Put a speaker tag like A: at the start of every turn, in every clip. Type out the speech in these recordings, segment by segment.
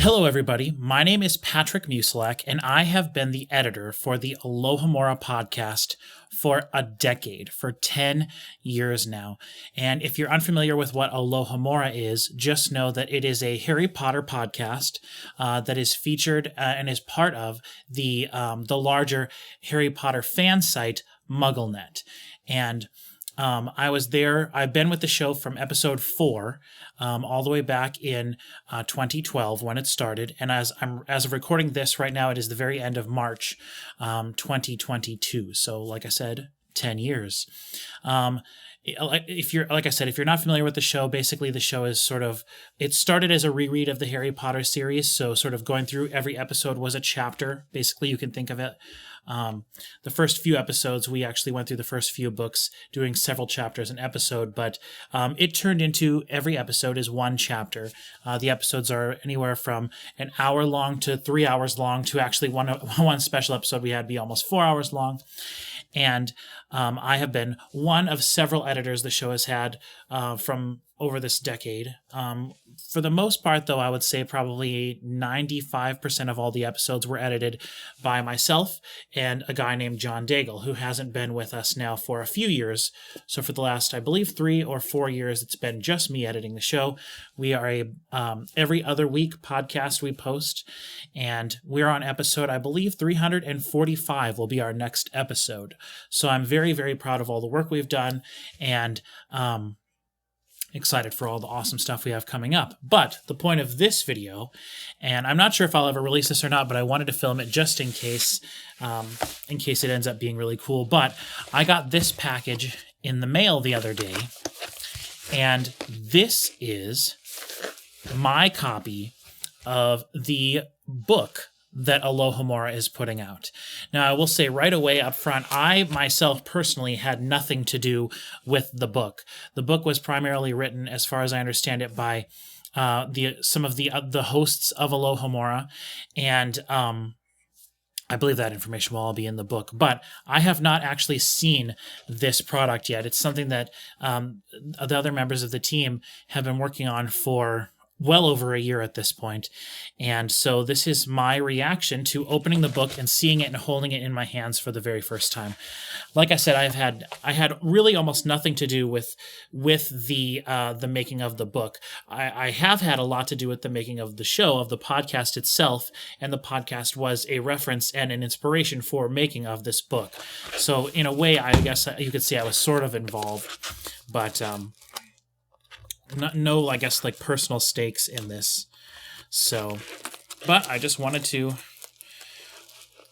A: Hello, everybody. My name is Patrick Musilek, and I have been the editor for the Alohomora Podcast for a decade, for 10 years now. And if you're unfamiliar with what Alohomora is, just know that it is a Harry Potter podcast that is featured and is part of the larger Harry Potter fan site, MuggleNet. And I was there. I've been with the show from episode 4 all the way back in 2012 when it started. And as of recording this right now, it is the very end of March 2022. So like I said, 10 years. If you're not familiar with the show, basically the show is it started as a reread of the Harry Potter series. So sort of going through every episode was a chapter. Basically, you can think of it. The first few episodes, we actually went through the first few books doing several chapters an episode, but it turned into every episode is one chapter. The episodes are anywhere from an hour long to 3 hours long to actually one special episode we had be almost 4 hours long. And I have been one of several editors the show has had from over this decade. For the most part, though, I would say probably 95% of all the episodes were edited by myself and a guy named John Daigle, who hasn't been with us now for a few years. So for the last, I believe, 3 or 4 years, it's been just me editing the show. We are a every other week podcast we post, and we're on episode, I believe, 345 will be our next episode. So I'm very, very proud of all the work we've done, and excited for all the awesome stuff we have coming up. But the point of this video, and I'm not sure if I'll ever release this or not, but I wanted to film it just in case it ends up being really cool. But I got this package in the mail the other day, and this is my copy of the book that Alohomora is putting out. Now, I will say right away up front, I myself personally had nothing to do with the book. The book was primarily written, as far as I understand it, by some of the hosts of Alohomora, and I believe that information will all be in the book. But I have not actually seen this product yet. It's something that the other members of the team have been working on for well over a year at this point. And so this is my reaction to opening the book and seeing it and holding it in my hands for the very first time. Like I said, I had really almost nothing to do with the making of the book. I have had a lot to do with the making of the show, of the podcast itself, and the podcast was a reference and an inspiration for making of this book. So in a way, I guess you could say I was sort of involved, but no, I guess, like personal stakes in this. So, but I just wanted to,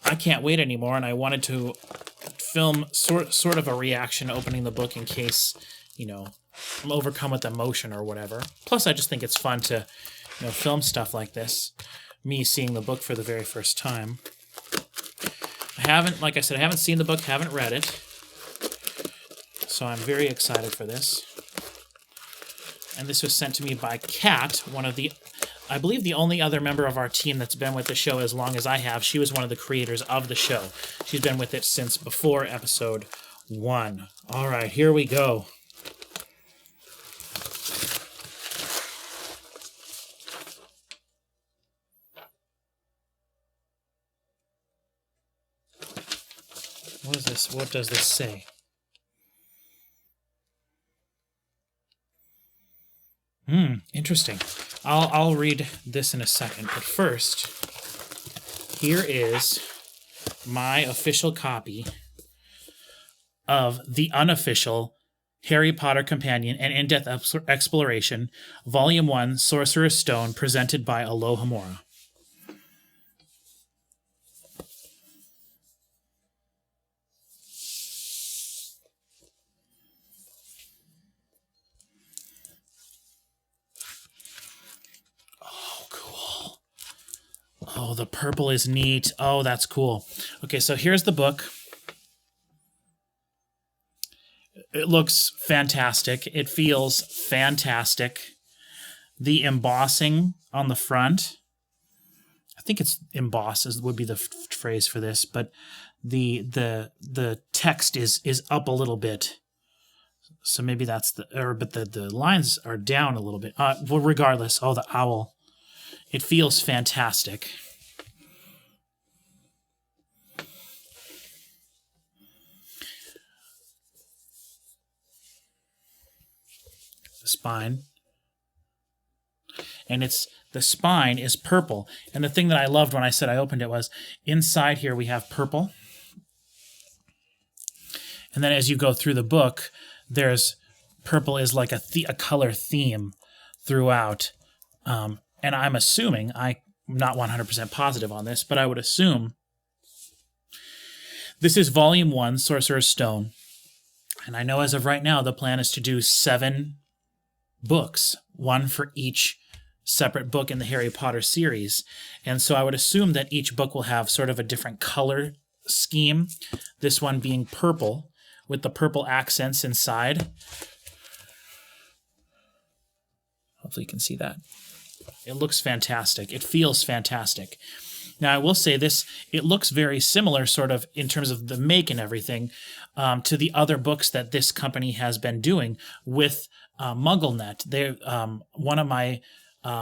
A: I can't wait anymore, and I wanted to film sort of a reaction opening the book in case, I'm overcome with emotion or whatever. Plus, I just think it's fun to, film stuff like this. Me seeing the book for the very first time. Like I said, I haven't seen the book, haven't read it. So I'm very excited for this. And this was sent to me by Kat, I believe the only other member of our team that's been with the show as long as I have. She was one of the creators of the show. She's been with it since before episode 1. All right, here we go. What is this? What does this say? Interesting. I'll read this in a second, but first, here is my official copy of the Unofficial Harry Potter Companion and In-Depth Exploration, Volume 1, Sorcerer's Stone, presented by Alohomora. Oh, the purple is neat. Oh, that's cool. Okay, so here's the book. It looks fantastic. It feels fantastic. The embossing on the front, I think it's embossed would be the phrase for this, but the text is up a little bit. So maybe that's but the lines are down a little bit. Well, regardless, the owl It feels fantastic. The spine. And the spine is purple. And the thing that I loved when I said I opened it was inside here we have purple. And then as you go through the book, there's purple is like a color theme throughout. And I'm assuming, I'm not 100% positive on this, but I would assume this is Volume 1, Sorcerer's Stone. And I know as of right now, the plan is to do 7 books, one for each separate book in the Harry Potter series. And so I would assume that each book will have sort of a different color scheme. This one being purple with the purple accents inside. Hopefully you can see that. It looks fantastic. It feels fantastic. Now, I will say this, it looks very similar sort of in terms of the make and everything to the other books that this company has been doing with MuggleNet. They're one of my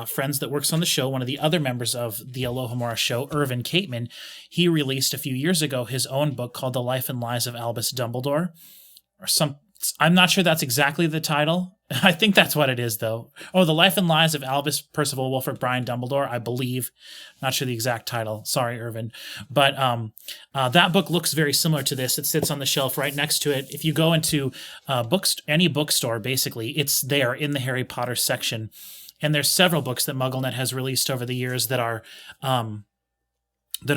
A: friends that works on the show, one of the other members of the Alohomora show, Irvin Cateman, he released a few years ago his own book called The Life and Lies of Albus Dumbledore. I'm not sure that's exactly the title. I think that's what it is, though. Oh, The Life and Lies of Albus Percival Wilfred Brian Dumbledore, I believe. Not sure the exact title. Sorry, Irvin. But that book looks very similar to this. It sits on the shelf right next to it. If you go into any bookstore, basically, it's there in the Harry Potter section. And there's several books that MuggleNet has released over the years that are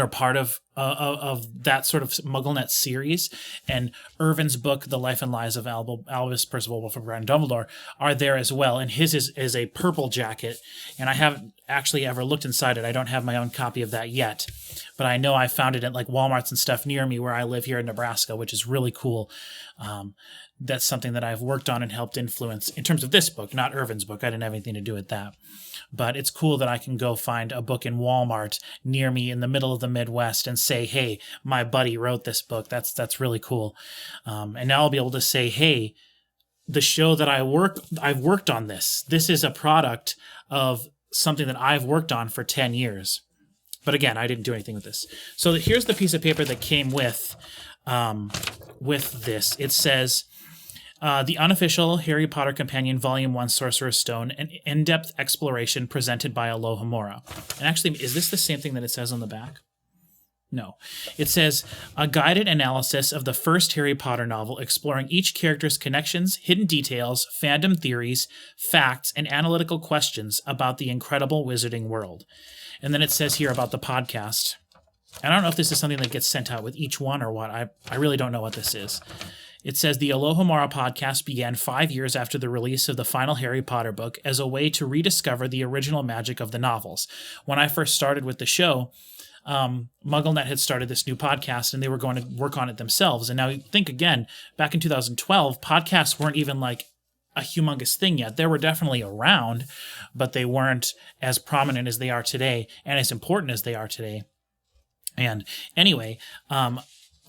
A: part of that sort of MuggleNet series. And Irvin's book, The Life and Lies of Albus Percival Wilfred Brian Dumbledore, are there as well. And his is a purple jacket. And I haven't actually ever looked inside it. I don't have my own copy of that yet. But I know I found it at like Walmarts and stuff near me where I live here in Nebraska, which is really cool. That's something that I've worked on and helped influence in terms of this book, not Irvin's book. I didn't have anything to do with that. But it's cool that I can go find a book in Walmart near me in the middle of the Midwest and say, hey, my buddy wrote this book. That's really cool. And now I'll be able to say, hey, the show that I've worked on this. This is a product of something that I've worked on for 10 years. But again, I didn't do anything with this. So here's the piece of paper that came with this. It says, the Unofficial Harry Potter Companion Volume 1 Sorcerer's Stone, an in-depth exploration presented by Alohomora. And actually, is this the same thing that it says on the back? No. It says, a guided analysis of the first Harry Potter novel exploring each character's connections, hidden details, fandom theories, facts, and analytical questions about the incredible wizarding world. And then it says here about the podcast. And I don't know if this is something that gets sent out with each one or what. I really don't know what this is. It says the Alohomora Podcast began 5 years after the release of the final Harry Potter book as a way to rediscover the original magic of the novels. When I first started with the show, MuggleNet had started this new podcast and they were going to work on it themselves. And now you think again, back in 2012, podcasts weren't even like a humongous thing yet. They were definitely around, but they weren't as prominent as they are today and as important as they are today. And anyway,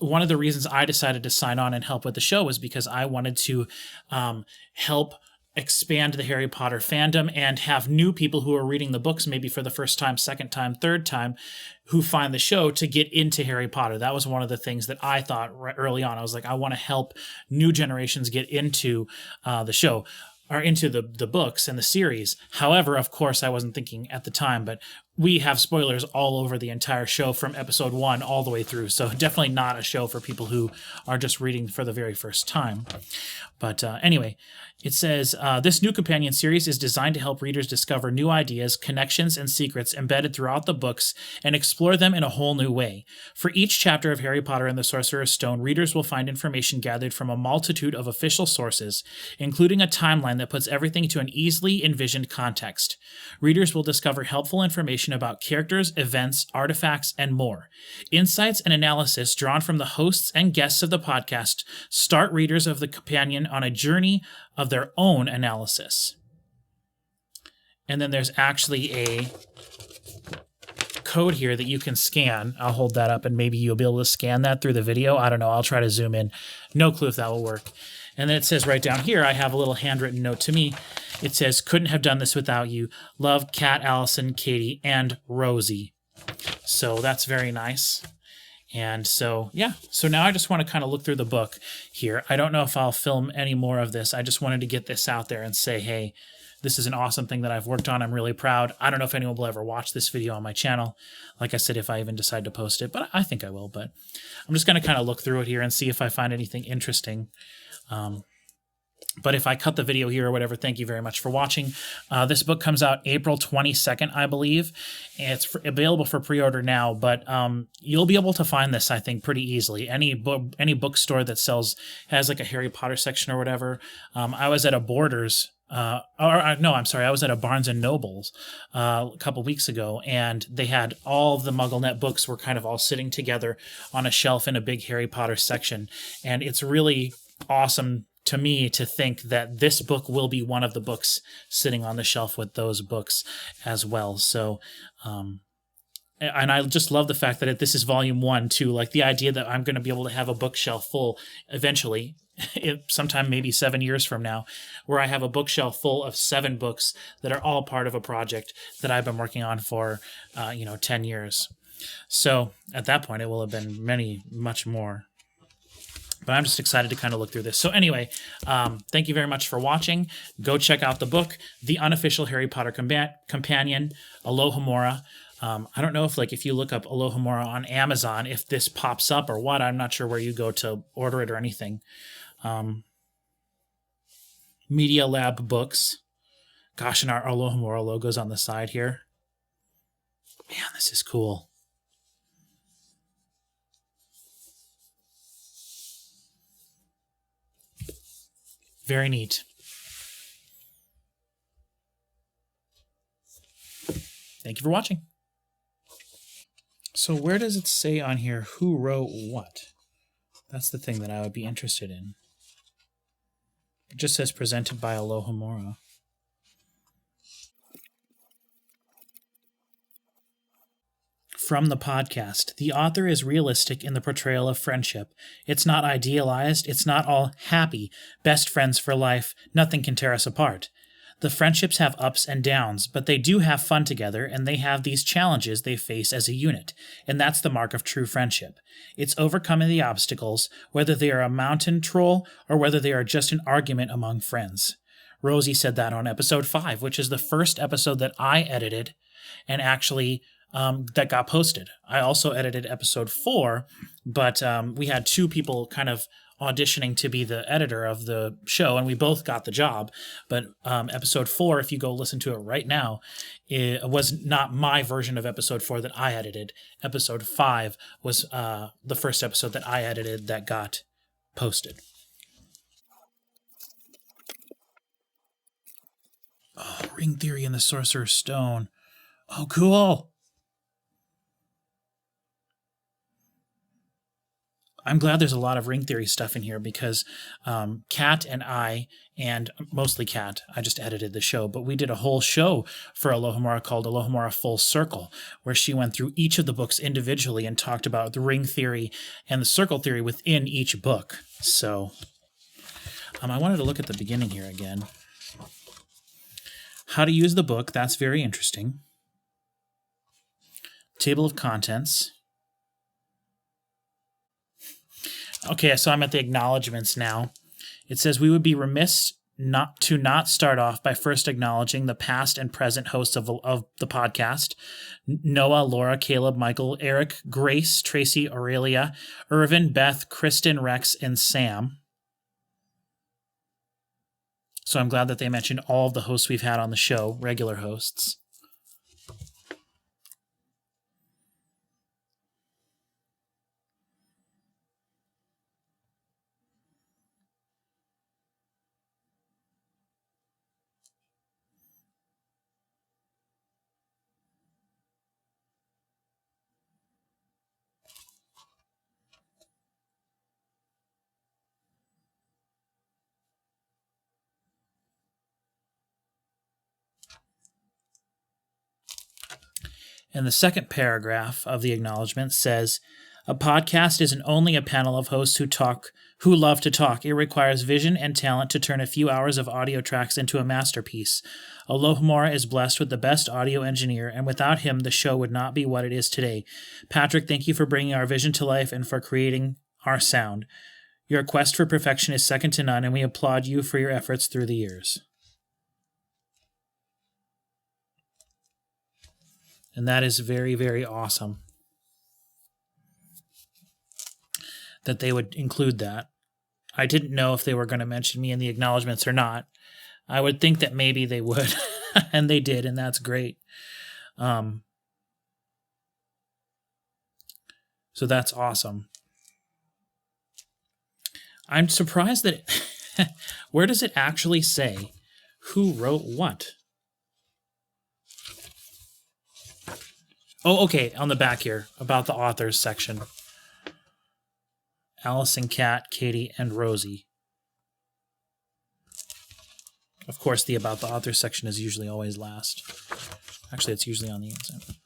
A: one of the reasons I decided to sign on and help with the show was because I wanted to help expand the Harry Potter fandom and have new people who are reading the books maybe for the first time, second time, third time, who find the show to get into Harry Potter. That was one of the things that I thought early on. I was like, I want to help new generations get into the show or into the books and the series. However, of course, I wasn't thinking at the time, but we have spoilers all over the entire show from episode 1 all the way through. So definitely not a show for people who are just reading for the very first time. But anyway, it says, this new companion series is designed to help readers discover new ideas, connections, and secrets embedded throughout the books and explore them in a whole new way. For each chapter of Harry Potter and the Sorcerer's Stone, readers will find information gathered from a multitude of official sources, including a timeline that puts everything to an easily envisioned context. Readers will discover helpful information about characters, events, artifacts, and more. Insights and analysis drawn from the hosts and guests of the podcast start readers of the companion on a journey of their own analysis. And then there's actually a code here that you can scan. I'll hold that up and maybe you'll be able to scan that through the video. I don't know. I'll try to zoom in. No clue if that will work. And then it says right down here, I have a little handwritten note to me. It says, couldn't have done this without you. Love, Kat, Allison, Katie, and Rosie. So that's very nice. And so, yeah. So now I just want to kind of look through the book here. I don't know if I'll film any more of this. I just wanted to get this out there and say, hey, this is an awesome thing that I've worked on. I'm really proud. I don't know if anyone will ever watch this video on my channel. Like I said, if I even decide to post it, but I think I will. But I'm just going to kind of look through it here and see if I find anything interesting. But if I cut the video here or whatever, thank you very much for watching. This book comes out April 22nd, I believe. And it's available for pre-order now, but you'll be able to find this, I think, pretty easily. Any bookstore that has like a Harry Potter section or whatever. I was at a Borders, I was at a Barnes & Nobles a couple weeks ago, and they had all of the MuggleNet books were kind of all sitting together on a shelf in a big Harry Potter section. And it's really awesome to me to think that this book will be one of the books sitting on the shelf with those books as well. So, and I just love the fact that this is volume 1 too. Like the idea that I'm going to be able to have a bookshelf full eventually, sometime maybe 7 years from now, where I have a bookshelf full of 7 books that are all part of a project that I've been working on for, 10 years. So at that point, it will have been much more. But I'm just excited to kind of look through this. So anyway, thank you very much for watching. Go check out the book, The Unofficial Harry Potter Companion, Alohomora. I don't know if you look up Alohomora on Amazon, if this pops up or what. I'm not sure where you go to order it or anything. Media Lab Books. Gosh, and our Alohomora logo's on the side here. Man, this is cool. Very neat. Thank you for watching. So where does it say on here who wrote what? That's the thing that I would be interested in. It just says presented by Alohomora. From the podcast, the author is realistic in the portrayal of friendship. It's not idealized, it's not all happy, best friends for life, nothing can tear us apart. The friendships have ups and downs, but they do have fun together, and they have these challenges they face as a unit, and that's the mark of true friendship. It's overcoming the obstacles, whether they are a mountain troll or whether they are just an argument among friends. Rosie said that on episode 5, which is the first episode that I edited and actually that got posted. I also edited episode 4, but we had 2 people kind of auditioning to be the editor of the show, and we both got the job. But episode 4, if you go listen to it right now, it was not my version of episode 4 that I edited. Episode 5 was the first episode that I edited that got posted. Oh, ring theory in the Sorcerer's Stone. Oh, cool. I'm glad there's a lot of ring theory stuff in here because Kat and I, and mostly Kat, I just edited the show, but we did a whole show for Alohomora called Alohomora Full Circle, where she went through each of the books individually and talked about the ring theory and the circle theory within each book. So I wanted to look at the beginning here again. How to use the book, that's very interesting. Table of contents. Okay, so I'm at the acknowledgments now. It says, we would be remiss not start off by first acknowledging the past and present hosts of the podcast. Noah, Laura, Caleb, Michael, Eric, Grace, Tracy, Aurelia, Irvin, Beth, Kristen, Rex, and Sam. So I'm glad that they mentioned all of the hosts we've had on the show, regular hosts. And the second paragraph of the acknowledgement says, A podcast isn't only a panel of hosts who love to talk. It requires vision and talent to turn a few hours of audio tracks into a masterpiece. Alohomora is blessed with the best audio engineer, and without him, the show would not be what it is today. Patrick, thank you for bringing our vision to life and for creating our sound. Your quest for perfection is second to none, and we applaud you for your efforts through the years. And that is very, very awesome that they would include that. I didn't know if they were going to mention me in the acknowledgments or not. I would think that maybe they would, and they did, and that's great. So that's awesome. I'm surprised that where does it actually say who wrote what? Oh, okay, on the back here, about the authors section. Allison, Kat, Katie, and Rosie. Of course, the about the authors section is usually always last. Actually, it's usually on the inside.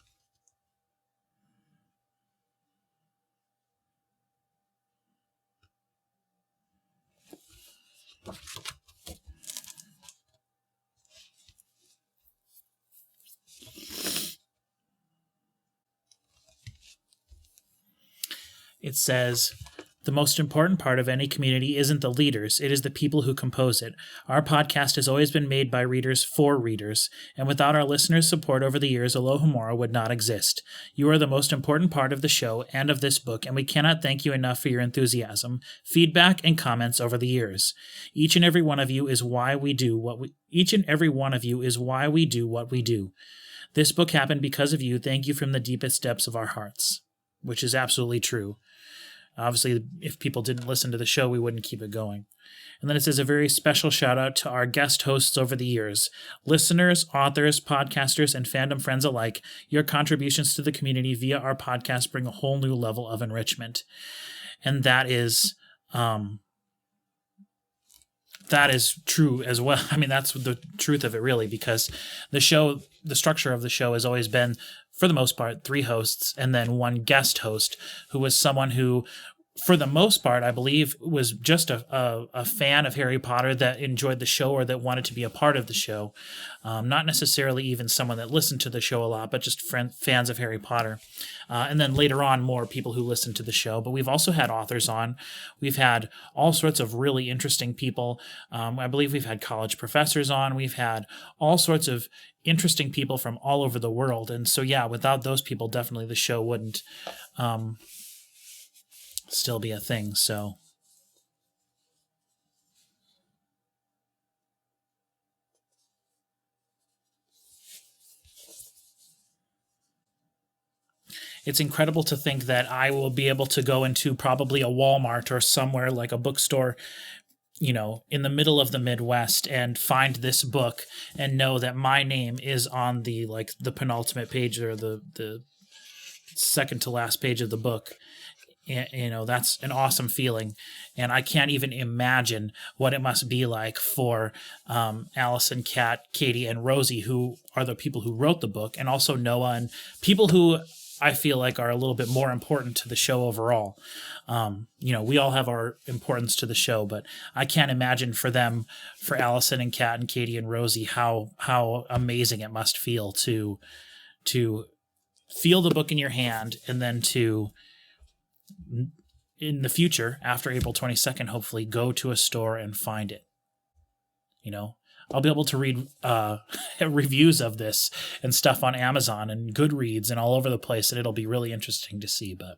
A: It says, the most important part of any community isn't the leaders, it is the people who compose it. Our podcast has always been made by readers for readers, and without our listeners' support over the years, Alohomora would not exist. You are the most important part of the show and of this book, and we cannot thank you enough for your enthusiasm, feedback, and comments over the years. Each and every one of you is why we do what we do. This book happened because of you. Thank you from the deepest depths of our hearts. Which is absolutely true. Obviously, if people didn't listen to the show, we wouldn't keep it going. And then it says a very special shout out to our guest hosts over the years. Listeners, authors, podcasters, and fandom friends alike, your contributions to the community via our podcast bring a whole new level of enrichment. And that is true as well. I mean, that's the truth of it, really, because the structure of the show has always been, for the most part, 3 hosts and then 1 guest host who was someone who, for the most part, I believe, was just a fan of Harry Potter that enjoyed the show or that wanted to be a part of the show. Not necessarily even someone that listened to the show a lot, but just fans of Harry Potter. And then later on, more people who listened to the show. But we've also had authors on. We've had all sorts of really interesting people. I believe we've had college professors on. We've had all sorts of interesting people from all over the world. And so, yeah, without those people, definitely the show wouldn't still be a thing. So it's incredible to think that I will be able to go into probably a Walmart or somewhere like a bookstore, you know, in the middle of the Midwest and find this book and know that my name is on the penultimate page or the second to last page of the book. You know, that's an awesome feeling. And I can't even imagine what it must be like for Allison, Kat, Katie, and Rosie, who are the people who wrote the book, and also Noah, and people who I feel like are a little bit more important to the show overall. You know, we all have our importance to the show, but I can't imagine for them, for Allison and Kat and Katie and Rosie, how amazing it must feel to feel the book in your hand and then to, in the future, after April 22nd, hopefully go to a store and find it. You know, I'll be able to read reviews of this and stuff on Amazon and Goodreads and all over the place, and it'll be really interesting to see. But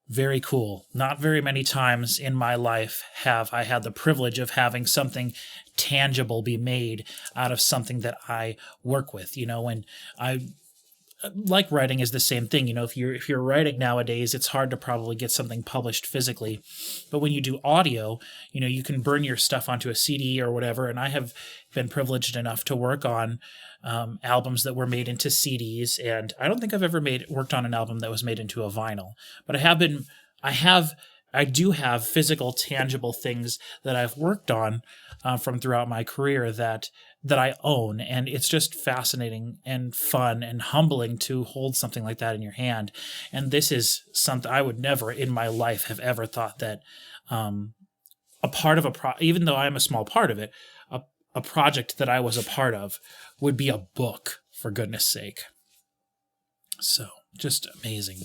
A: very cool. Not very many times in my life have I had the privilege of having something tangible be made out of something that I work with. You know, when like writing is the same thing. You know, if you're writing nowadays, it's hard to probably get something published physically. But when you do audio, you know, you can burn your stuff onto a CD or whatever. And I have been privileged enough to work on albums that were made into CDs. And I don't think I've ever worked on an album that was made into a vinyl. But I have I do have physical, tangible things that I've worked on from throughout my career that I own, and it's just fascinating and fun and humbling to hold something like that in your hand. And this is something I would never in my life have ever thought that a part of even though I'm a small part of it, a project that I was a part of would be a book, for goodness sake. So just amazing.